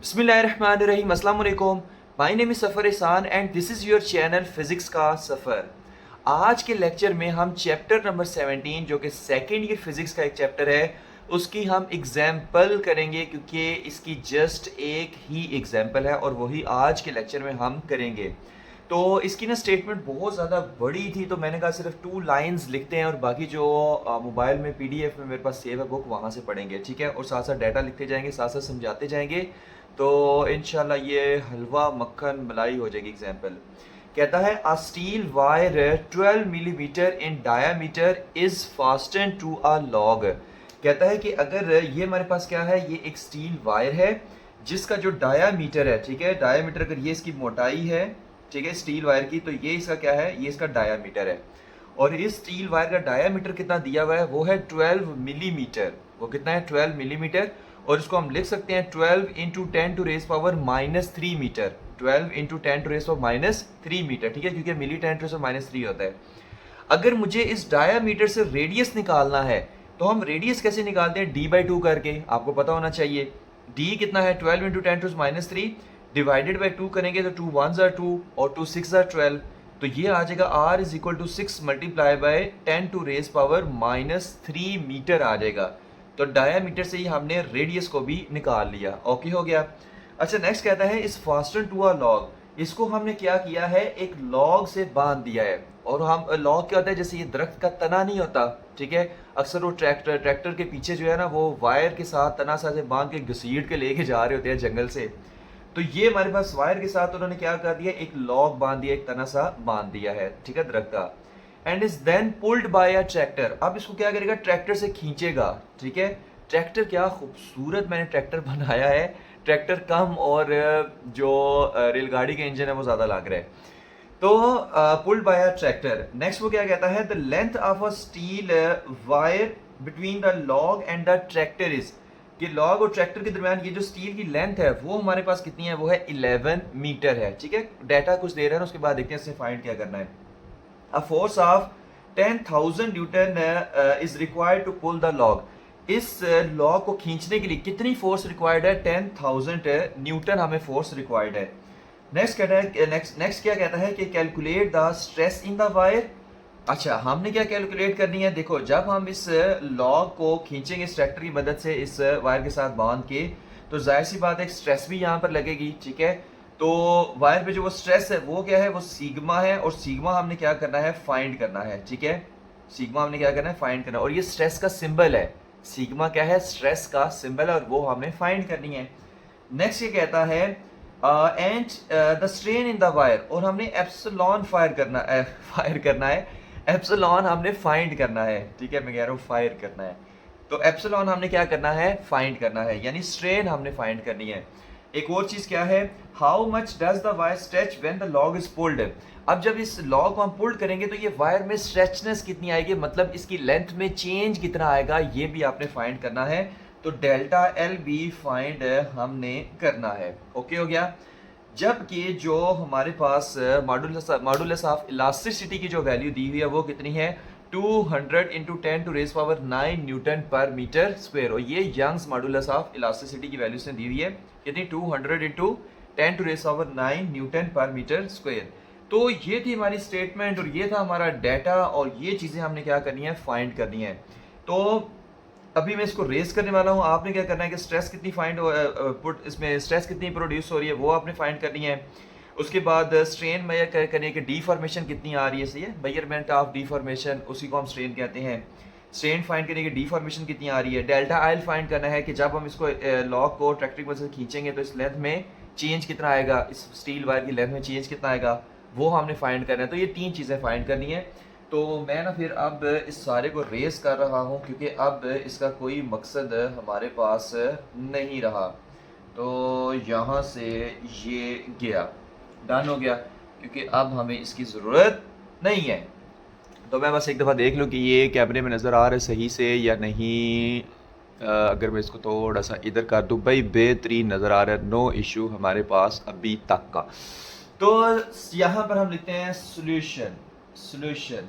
बिस्मिल्लाहिर्रहमानिर्रहीम अस्सलाम वालेकुम। माय नेम इज़ सफ़र एहसान and this is your channel physics का सफ़र। आज के लेक्चर में हम चैप्टर नंबर 17 जो कि सेकेंड ईयर फिज़िक्स का एक चैप्टर है उसकी हम एग्जाम्पल करेंगे, क्योंकि इसकी जस्ट एक ही एग्जाम्पल है और वही आज के लेक्चर में हम करेंगे। तो इसकी ना स्टेटमेंट बहुत ज़्यादा बड़ी थी, तो मैंने कहा सिर्फ 2 लाइंस लिखते हैं और बाकी जो मोबाइल में पीडीएफ में मेरे पास सेव है बुक वहाँ से पढ़ेंगे, ठीक है। और साथ साथ डाटा लिखते जाएंगे, साथ साथ समझाते जाएंगे, तो इंशाल्लाह ये हलवा मक्खन मलाई हो जाएगी। एग्जाम्पल कहता है a steel wire 12 millimetre in diameter is fastened to a log. कहता है कि अगर ये हमारे पास क्या है, ये एक स्टील वायर है जिसका जो डायामीटर है, ठीक है, डायामीटर अगर ये इसकी मोटाई है, ठीक है, स्टील वायर की, तो ये इसका क्या है, ये इसका डायामीटर है। और इस स्टील वायर का डायामीटर कितना दिया हुआ है, वो है 12 मिलीमीटर। वो कितना है, 12 मिलीमीटर। और इसको हम लिख सकते हैं 12 into 10 to raise power -3 metre. 12 into 10 to raise power -3 metre, ठीक है, क्योंकि मिली 10 टू रेज पावर -3 होता है। अगर मुझे इस डायामीटर से रेडियस निकालना है तो हम रेडियस कैसे निकालते हैं, d/2 करके, आपको पता होना चाहिए। d कितना है, 12 इंटू 10 टू -3 डिवाइडेड बाई 2 करेंगे तो 2 1s are 2 और 2 6s are 12, तो ये आ जाएगा r is equal to 6 multiply by 10 to raise power -3 metre आ जाएगा। तो डायामीटर से ही हमने रेडियस को भी निकाल लिया। ओके हो गया। अच्छा, नेक्स्ट कहता है इस फास्टन टू अ लॉग। इसको हमने क्या किया है, एक लॉग से बांध दिया है। और हम लॉग क्या होता है, जैसे ये दरख्त का तना नहीं होता, ठीक है, अक्सर वो ट्रैक्टर के पीछे जो है ना, वो वायर के साथ तना सा से बांध के घसीट के लेके जा रहे होते हैं जंगल से। तो ये हमारे पास वायर के साथ उन्होंने क्या कर दिया, एक लॉग बांध दिया, एक तना सा बांध दिया है, ठीक है, दरख्त का। End is then pulled by a tractor. अब इसको क्या करेगा, ट्रैक्टर से खींचेगा, ठीक है। ट्रैक्टर, क्या खूबसूरत मैंने ट्रैक्टर बनाया है। ट्रैक्टर कम और जो रेलगाड़ी का इंजन है वो ज्यादा लग रहा है। तो pulled by a tractor. Next वो क्या कहता है, the length of a steel wire between the log and the tractor is, कि लॉग और ट्रैक्टर के दरमियान ये जो स्टील की लेंथ है वो हमारे पास कितनी है, वो है 11 मीटर है, ठीक है। डाटा कुछ दे रहा है, उसके बाद देखते हैं इससे फाइंड क्या करना है। A force of 10,000 newton is required to pull the log. इस लॉग को खींचने के लिए कितनी फोर्स रिक्वायर्ड है, 10,000 न्यूटन हमें फोर्स रिक्वायर्ड है। नेक्स्ट कहता है, नेक्स्ट क्या कहता है कि calculate the stress in the wire. अच्छा, हमने क्या कैलकुलेट करनी है, देखो जब हम इस लॉग को खींचेंगे इस ट्रैक्टर की मदद से इस वायर के साथ बांध के, तो जाहिर सी बात है स्ट्रेस भी यहाँ पर लगेगी, ठीक है। तो वायर पे जो वो स्ट्रेस है वो क्या है, वो सिग्मा है, और सिग्मा हमने क्या करना है, फाइंड करना है, ठीक है। सिग्मा हमने क्या करना है, फाइंड करना है, और ये स्ट्रेस का सिंबल है। सिग्मा क्या है, स्ट्रेस का सिंबल है, और वो हमें फाइंड करनी है। नेक्स्ट ये कहता है and the strain in the wire, और हमने एप्सिलॉन फायर करना है। एप्सिलॉन हमने फाइंड करना है, ठीक है, मैं कह रहा हूँ फायर करना है। तो एप्सिलॉन हमने क्या करना है, फाइंड करना है, यानी स्ट्रेन हमने फाइंड करनी है। एक और चीज क्या है, how much does the wire stretch when the log is pulled. अब जब इस लॉग को हम पुल्ड करेंगे तो ये वायर में स्ट्रेचनेस कितनी आएगी, मतलब इसकी लेंथ में चेंज कितना आएगा, ये भी आपने फाइंड करना है। तो डेल्टा एल भी फाइंड हमने करना है। ओके हो गया। जबकि जो हमारे पास मॉडुलस ऑफ इलास्टिसिटी की जो वैल्यू दी हुई है वो कितनी है, 200 into 10 to raise power 9 newton per metre square. और ये यंग्स मॉडुलस ऑफ इलास्टिसिटी की वैल्यू से दी हुई है कितनी, 200 into 10 to raise power 9 newton per metre square. तो ये थी हमारी स्टेटमेंट और ये था हमारा डाटा, और ये चीज़ें हमने क्या करनी है, फाइंड करनी है। तो अभी मैं इसको रेस करने वाला हूँ। आपने क्या करना है कि स्ट्रेस कितनी फाइंड पुट इसमें स्ट्रेस कितनी प्रोड्यूस हो रही है वो आपने फाइंड करनी है। उसके बाद स्ट्रेन मेजर करनी है कि डीफॉर्मेशन कितनी आ रही है, सही है, मेजरमेंट ऑफ डीफॉर्मेशन, उसी को हम स्ट्रेन कहते हैं। स्ट्रेन फाइंड करने की डीफॉर्मेशन कितनी आ रही है। डेल्टा आयल फाइंड करना है कि जब हम इसको लॉक को ट्रैक्टर की वजह से खींचेंगे तो इस लेंथ में चेंज कितना आएगा, इस स्टील वायर की लेंथ में चेंज कितना आएगा, वो हमने फाइंड करना है। तो ये 3 चीज़ें फाइंड करनी है। तो मैं ना फिर अब इस सारे को रेस कर रहा हूँ, क्योंकि अब इसका कोई मकसद हमारे पास नहीं रहा। तो यहाँ से ये गया, डन हो गया, क्योंकि अब हमें इसकी ज़रूरत नहीं है। तो मैं बस एक दफ़ा देख लूँ कि ये कैमरे में नज़र आ रहा है सही से या नहीं। अगर मैं इसको थोड़ा सा इधर कर दूँ, भाई बेहतरीन नज़र आ रहा है, नो इशू हमारे पास अभी तक का। तो यहाँ पर हम लिखते हैं सोल्यूशन।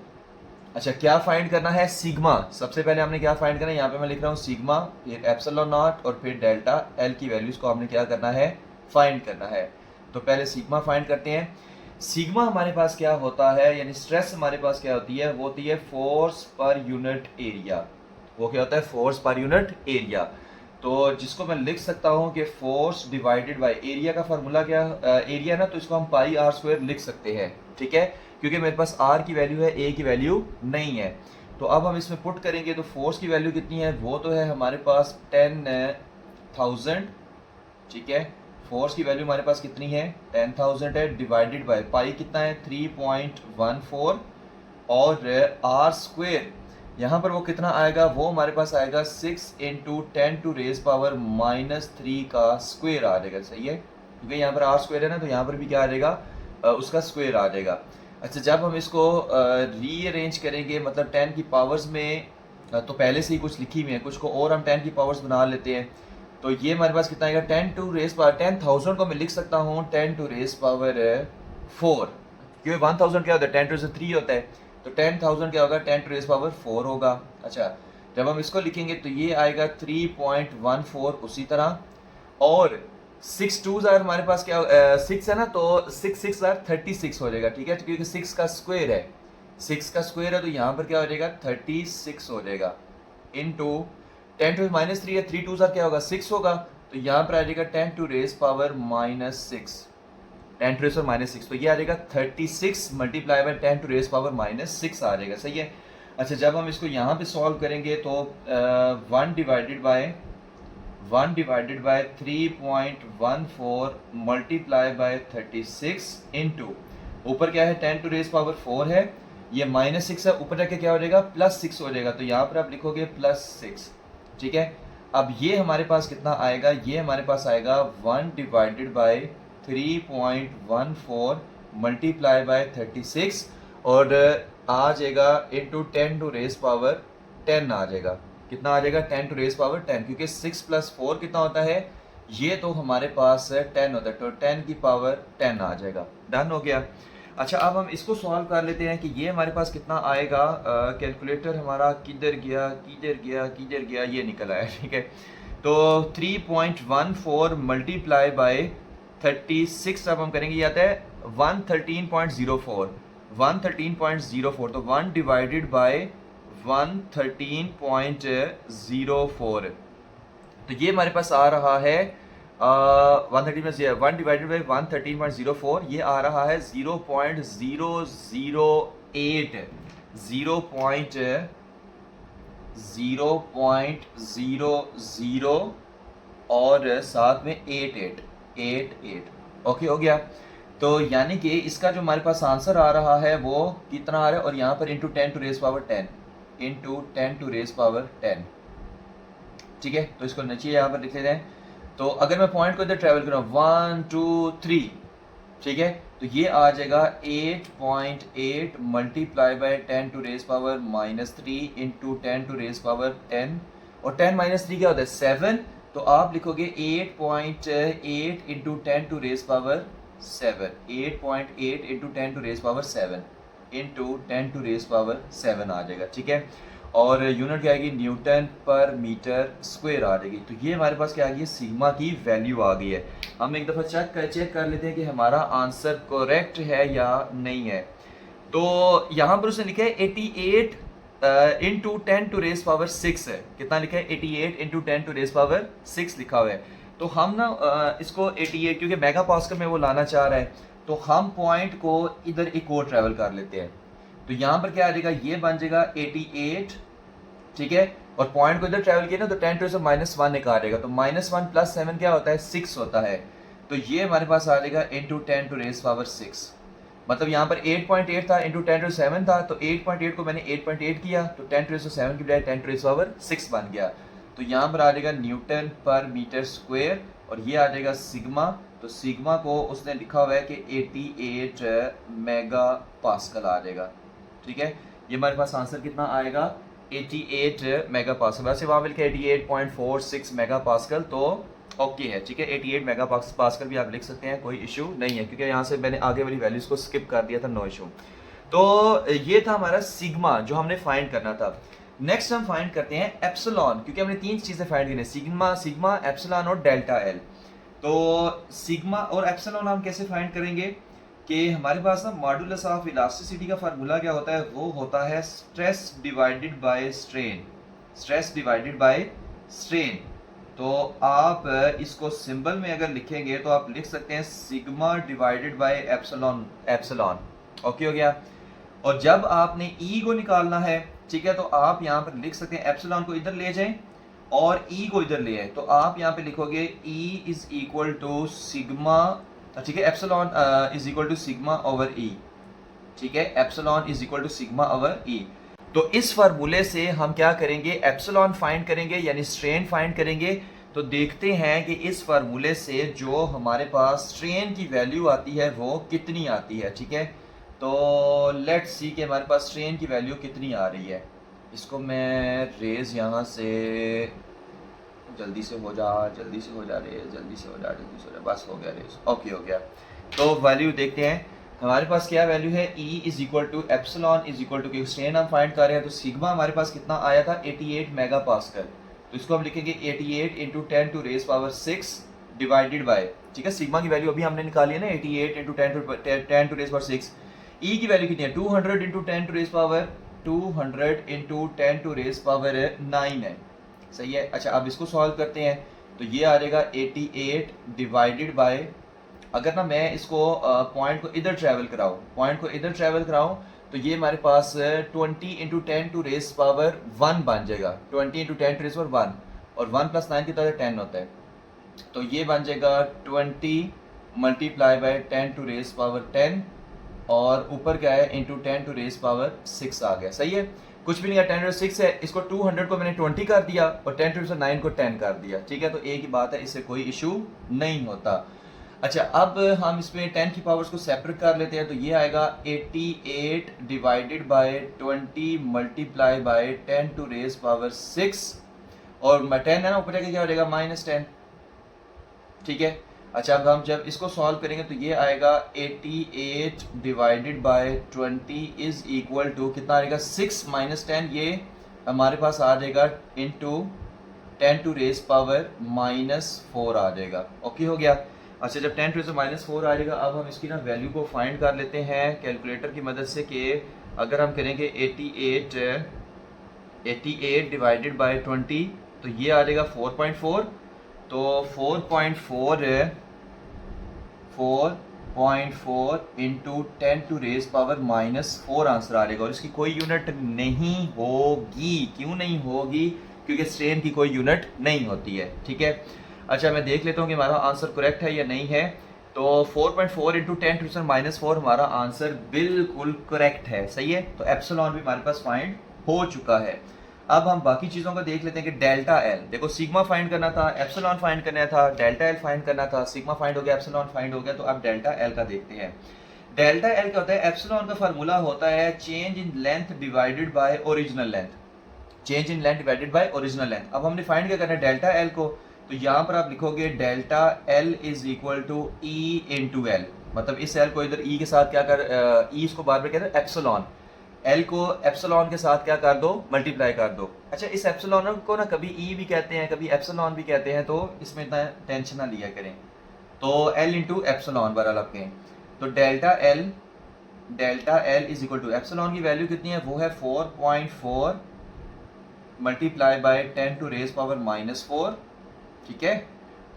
अच्छा, क्या फाइंड करना है? सिग्मा। सबसे पहले हमने क्या फाइंड करना है? यहाँ पे मैं लिख रहा हूँ सिग्मा, फिर एप्सिलॉन नॉट और फिर डेल्टा एल की वैल्यूज को हमने क्या करना है? फाइंड करना है। तो पहले सिग्मा फाइंड करते हैं। सिग्मा हमारे पास क्या होता है, यानी स्ट्रेस हमारे पास क्या होती है? वो होती है फोर्स पर यूनिट एरिया। वो क्या होता है? Force per unit area. तो जिसको मैं लिख सकता हूँ कि फोर्स डिवाइडेड बाय एरिया का फार्मूला क्या, एरिया ना, तो इसको हम पाई आर स्क्वायर लिख सकते हैं, ठीक है, क्योंकि मेरे पास आर की वैल्यू है, ए की वैल्यू नहीं है। तो अब हम इसमें पुट करेंगे तो फोर्स की वैल्यू कितनी है? वो तो है हमारे पास 10,000, ठीक है। फोर्स की वैल्यू हमारे पास कितनी है? 10,000 है, डिवाइडेड बाय पाई कितना है? 3.14, और आर स्क्वेयर यहाँ पर वो कितना आएगा? वो हमारे पास आएगा 6 इंटू 10⁻³ का स्क्वेयर आ जाएगा, सही है, क्योंकि यहाँ पर आर स्क्वेयर है ना, तो यहाँ पर भी क्या आ जाएगा? उसका स्क्वेयर आ जाएगा। अच्छा, जब हम इसको रीअरेंज करेंगे, मतलब 10 की पावर्स में, तो पहले से ही कुछ लिखी हुई है, कुछ को और हम 10 की पावर्स बना लेते हैं। तो ये हमारे पास कितना आएगा? 10⁻10,000 को मैं लिख सकता हूँ 10⁻4, क्योंकि 1000 क्या होता है? 10⁻3 होता है, तो 10,000 क्या होगा? 10⁻4 होगा। अच्छा, जब हम इसको लिखेंगे तो ये आएगा 3.14 उसी तरह, और 6 2 हमारे पास क्या, 6 है ना, तो 6 6 36 हो जाएगा, ठीक है, क्योंकि 6 का स्क्वायर है, 6 का स्क्वायर है, तो यहाँ पर क्या हो जाएगा? 36 हो जाएगा, इंटू 10⁻³ है, 3 2 क्या होगा? 6 होगा, तो यहाँ पर आ जाएगा 10⁻⁻6, 10⁻⁻6, तो ये आ जाएगा 36 मल्टीप्लाई बाय 10⁻⁻6 आ जाएगा, सही है। अच्छा, जब हम इसको यहाँ पे सॉल्व करेंगे तो 1 divided by 3.14 multiply by 36 into, ऊपर क्या है? 10⁻4 है, ये -6 है, ऊपर जाके क्या हो जाएगा? +6 हो जाएगा, तो यहाँ पर आप लिखोगे +6, ठीक है। अब ये हमारे पास कितना आएगा? ये हमारे पास आएगा 1 डिवाइडेड बाय 3.14 मल्टीप्लाई बाय 36, और आ जाएगा इंटू 10⁻10 आ जाएगा। कितना आ जाएगा? 10⁻10, क्योंकि 6 + 4 कितना होता है? ये तो हमारे पास 10 होता है, तो 10⁻10 आ जाएगा। डन हो गया। अच्छा, अब हम इसको सॉल्व कर लेते हैं कि ये हमारे पास कितना आएगा। कैलकुलेटर हमारा किधर गया, ये निकल आया, ठीक है। तो 3.14 मल्टीप्लाई बाय 36 अब हम करेंगे, ये आता है 113.04, 113.04, तो 1 डिवाइडेड बाय 113.04, तो ये हमारे पास आ रहा है 113 में 1 डिवाइडेड बाई 113.04, ये आ रहा है 0.008, 0.000 और साथ में 88, ओके, हो गया। तो यानी कि इसका जो हमारे पास आंसर आ रहा है वो कितना आ रहा है, और यहाँ पर इंटू 10⁻10, इंटू 10⁻10, ठीक है। तो इसको नीचे यहाँ पर लिख लेते हैं। तो अगर मैं पॉइंट को इधर ट्रेवल करूँ 1 2 3, ठीक है, तो ये आ जाएगा 8.8 मल्टीप्लाई बाय 10⁻³ इंटू 10⁻10, और 10 - 3 क्या होता है? 7, तो आप लिखोगे 8.8 इंटू 10⁻7, 8.8 इंटू 10⁻7 इंटू 10⁻7 आ जाएगा, ठीक है। और यूनिट क्या आएगी? न्यूटन पर मीटर स्क्वायर आ जाएगी। तो ये हमारे पास क्या आ गई? सिग्मा की वैल्यू आ गई है। हम एक दफ़ा चेक कर लेते हैं कि हमारा आंसर करेक्ट है या नहीं है। तो यहाँ पर उसने लिखा है 88 इंटू 10⁻6 है। कितना लिखा है? 88 इंटू 10⁻6 लिखा हुआ है। तो हम ना इसको 88, क्योंकि मेगा पास्कल में वो लाना चाह रहा है, तो हम पॉइंट को इधर एक और ट्रेवल कर लेते हैं। तो यहाँ पर क्या आ जाएगा? ये बन जाएगा 88, ठीक है, और पॉइंट को इधर ट्रेवल किया ना, तो 10⁻1 एक आ जाएगा, तो -1 + 7 क्या होता है? 6 होता है। तो ये हमारे पास आ जाएगा इंटू 10⁻6, मतलब यहाँ पर 8.8 था, इंटू 10⁻7 था, तो 8.8 को मैंने 8.8 किया, तो 10⁻7 की बजाय 10⁻6 बन गया। तो यहाँ पर आ जाएगा न्यूटन पर मीटर स्क्वायर, और ये आ जाएगा सिग्मा। तो सिग्मा को उसने लिखा हुआ है कि 88 मेगा पास्कल आ जाएगा, ठीक है। ये हमारे पास आंसर कितना आएगा? 88 मेगा पास्कल। वैसे वहाँ मिल के 88.46 मेगा पास्कल, तो ओके है, ठीक है। 88 मेगा पास्कल भी आप लिख सकते हैं, कोई इशू नहीं है, क्योंकि यहाँ से मैंने आगे वाली वैल्यूज़ को स्किप कर दिया था, नो इशू। तो ये था हमारा सिग्मा जो हमने फाइंड करना था। नेक्स्ट हम फाइंड करते हैं एप्सिलॉन, क्योंकि हमने तीन चीजें फाइंड करनी है, सिग्मा, एप्सिलॉन और डेल्टा एल। तो सिग्मा और एप्सिलॉन हम कैसे फाइंड करेंगे कि हमारे पास ना मॉडुलस ऑफ इलास्टिसिटी का फार्मूला क्या होता है, वो होता है stress divided by strain, stress divided by strain. तो आप इसको सिंबल में अगर लिखेंगे तो आप लिख सकते हैं sigma divided by epsilon, epsilon. Okay हो गया। और जब आपने ई को निकालना है, ठीक है, तो आप यहाँ पर लिख सकते हैं एप्सिलॉन को इधर ले जाएं और ई को इधर ले आए, तो आप यहाँ पे लिखोगे E is equal to sigma, ठीक है, epsilon is equal to sigma over E, ठीक है, epsilon is equal to sigma over E. तो इस फार्मूले से हम क्या करेंगे, एप्सिलॉन फाइंड करेंगे यानी स्ट्रेन फाइंड करेंगे। तो देखते हैं कि इस फार्मूले से जो हमारे पास स्ट्रेन की वैल्यू आती है वो कितनी आती है, ठीक है। तो लेट्स सी कि हमारे पास स्ट्रेन की वैल्यू कितनी आ रही है। इसको मैं रेज यहाँ से जल्दी से हो जा, जल्दी से हो जा रेज, जल्दी से हो जा, जल्दी से हो जा, बस हो गया रेज, ओके हो गया। तो वैल्यू देखते हैं हमारे पास क्या वैल्यू है, E is equal to epsilon is equal to, क्योंकि स्ट्रेन हम फाइंड कर रहे हैं तो सिग्मा हमारे पास कितना आया था 88 मेगा पास्कल। तो इसको हम लिखेंगे 88 into 10 to raise power 6 divided by, ठीक है, सिग्मा की वैल्यू अभी हमने निकाली है ना 88 into 10 to raise power 6। E की वैल्यू कितनी है 200 into 10 to raise power 200 into 10 to raise power 9 है, सही है। अच्छा अब इसको सॉल्व करते हैं तो ये आ जाएगा 88 डिवाइडेड बाय, अगर ना मैं इसको पॉइंट को इधर ट्रैवल कराऊँ, पॉइंट को इधर ट्रैवल कराऊँ तो ये हमारे पास 20 इंटू 10 टू रेज पावर 1 बन जाएगा, 20 इंटू 10 टू रेज पावर 1, और 1 प्लस 9 कितना है 10 होता है। तो ये बन जाएगा 20 multiply by 10 to raise power 10, और ऊपर क्या है इंटू 10 टू रेज पावर 6 आ गया, सही है। कुछ भी नहीं है, 10 टू 6 है, इसको 200 को मैंने 20 कर दिया और 10 टू 9 को 10 कर दिया, ठीक है। तो एक ही बात है, इससे कोई इशू नहीं होता। अच्छा अब हम इसमें 10 की पावर्स को सेपरेट कर लेते हैं, तो ये आएगा 88 divided by 20 multiply by 10 to raise power 6, और 10 है ना ऊपर क्या हो जाएगा -10, ठीक है। अच्छा अब हम जब इसको सॉल्व करेंगे तो ये आएगा 88 divided by 20 is equal to कितना आएगा 6 माइनस 10, ये हमारे पास आ जाएगा इंटू 10 टू रेज पावर -4 आ जाएगा, ओके हो गया। अच्छा जब 10 टू रेज -4 आ जाएगा, अब हम इसकी ना वैल्यू को फाइंड कर लेते हैं कैलकुलेटर की मदद से, कि अगर हम करेंगे 88 डिवाइडेड बाय 20 तो ये आ जाएगा 4.4, तो 4.4 into 10 to raise power -4 answer आ जाएगा, और इसकी कोई यूनिट नहीं होगी। क्यों नहीं होगी? क्योंकि स्ट्रेन की कोई यूनिट नहीं होती है, ठीक है। अच्छा मैं देख लेता हूँ कि हमारा आंसर करेक्ट है या नहीं है। तो 4.4 इंटू 10 टू -4 हमारा आंसर बिल्कुल करेक्ट है, सही है। तो एप्सिलॉन भी हमारे पास फाइंड हो चुका है। अब हम बाकी चीज़ों को देख लेते हैं कि डेल्टा एल, देखो सिग्मा फाइंड करना था, एप्सिलॉन फाइंड करना था, डेल्टा एल फाइंड करना था, सिग्मा फाइंड हो गया, एप्सिलॉन फाइंड हो गया। तो अब डेल्टा एल का देखते हैं। डेल्टा एल क्या होता है? एप्सिलॉन का फार्मूला होता है change in length divided by original length, change in length divided by original length. अब हमने फाइंड क्या करना है डेल्टा एल को, तो यहाँ पर आप लिखोगे delta L is equal to E into L, मतलब इस एल को इधर ई के साथ क्या कर, ई इसको बार बार कहते हैं एप्सिलॉन, एल को एप्सिलॉन के साथ क्या कर दो, मल्टीप्लाई कर दो। अच्छा इस एप्सिलॉन को ना कभी ई भी कहते हैं कभी एप्सिलॉन भी कहते हैं, तो इसमें इतना टेंशन ना लिया करें। तो एल इंटू एप्सिलॉन बराबर आपके, तो delta L is equal to epsilon की वैल्यू कितनी है, वो है 4.4 multiply by 10 to raise power -4, ठीक है।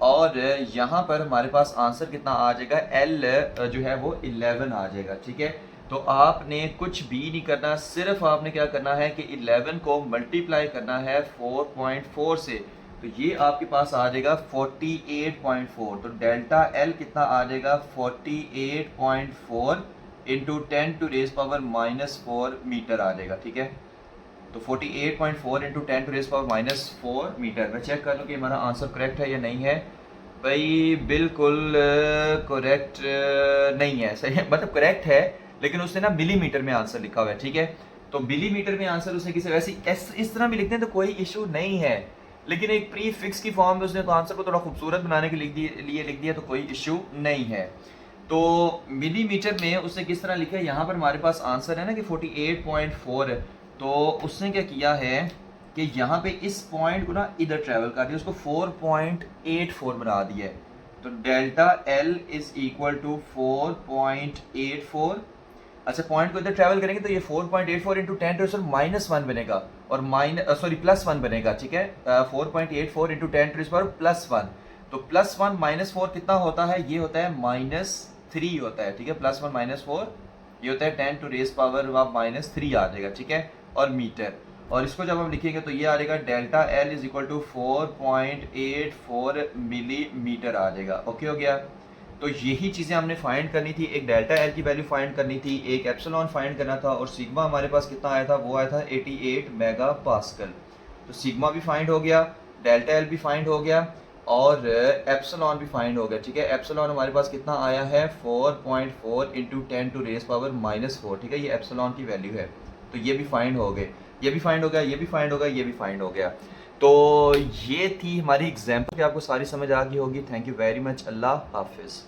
और यहाँ पर हमारे पास आंसर कितना आ जाएगा, एल जो है वो 11 आ जाएगा, ठीक है। तो आपने कुछ भी नहीं करना, सिर्फ आपने क्या करना है कि 11 को मल्टीप्लाई करना है 4.4 से, तो ये आपके पास आ जाएगा 48.4। तो डेल्टा एल कितना आ जाएगा 48.4 into 10 to raise power -4 metre आ जाएगा, ठीक है। तो 48.4 into 10 to raise power -4 metre. मैं चेक कर लूँ कि हमारा आंसर करेक्ट है या नहीं है। भाई बिल्कुल करेक्ट नहीं है, सही है, मतलब करेक्ट है लेकिन उसने ना मिलीमीटर में आंसर लिखा हुआ है, ठीक है। तो मिलीमीटर में आंसर उसने किसी वैसे इस तरह भी लिखते हैं तो कोई इशू नहीं है, लेकिन एक प्री फिक्स की फॉर्म में उसने तो आंसर को थोड़ा खूबसूरत बनाने के लिए लिख दिया, तो कोई इशू नहीं है। तो मिलीमीटर में उसने किस तरह लिखा है, यहाँ पर हमारे पास आंसर है ना कि 48.4 है। तो उसने क्या किया है कि यहाँ पे इस पॉइंट को ना इधर ट्रेवल कर दिया, उसको 4.84 बना दिया है। तो delta L is equal to 4.84। अच्छा, पॉइंट को इधर ट्रेवल करेंगे तो ये 4.84 इंटू 10⁻⁻1 बनेगा और +1 बनेगा, ठीक है। 4.84 इंटू 10⁻+1, तो +1 -4 कितना होता है, ये होता है -3 होता है, ठीक है। +1 -4 ये होता है 10⁻³ आ जाएगा, ठीक है। और मीटर, और इसको जब हम लिखेंगे तो ये आ जाएगा delta L is equal to 4.84 millimetre आ जाएगा। ओके हो गया। तो यही चीज़ें हमने फाइंड करनी थी, एक डेल्टा एल की वैल्यू फाइंड करनी थी, एक एप्सिलॉन फाइंड करना था, और सिग्मा हमारे पास कितना आया था, वो आया था 88 मेगा पास्कल। तो सिग्मा भी फाइंड हो गया, डेल्टा एल भी फाइंड हो गया, और एप्सिलॉन भी फाइंड हो गया, ठीक है। एप्सिलॉन हमारे पास कितना आया है 4.4 इंटू 10⁻⁻⁴, ठीक है। ये एप्सिलॉन की वैल्यू है। तो ये भी फाइंड हो गए, ये भी फाइंड हो गया, ये भी फाइंड हो गया, ये भी फाइंड हो गया। तो ये थी हमारी एग्जाम्पल, आपको सारी समझ आ गई होगी। Thank you very much. Allah हाफिज़।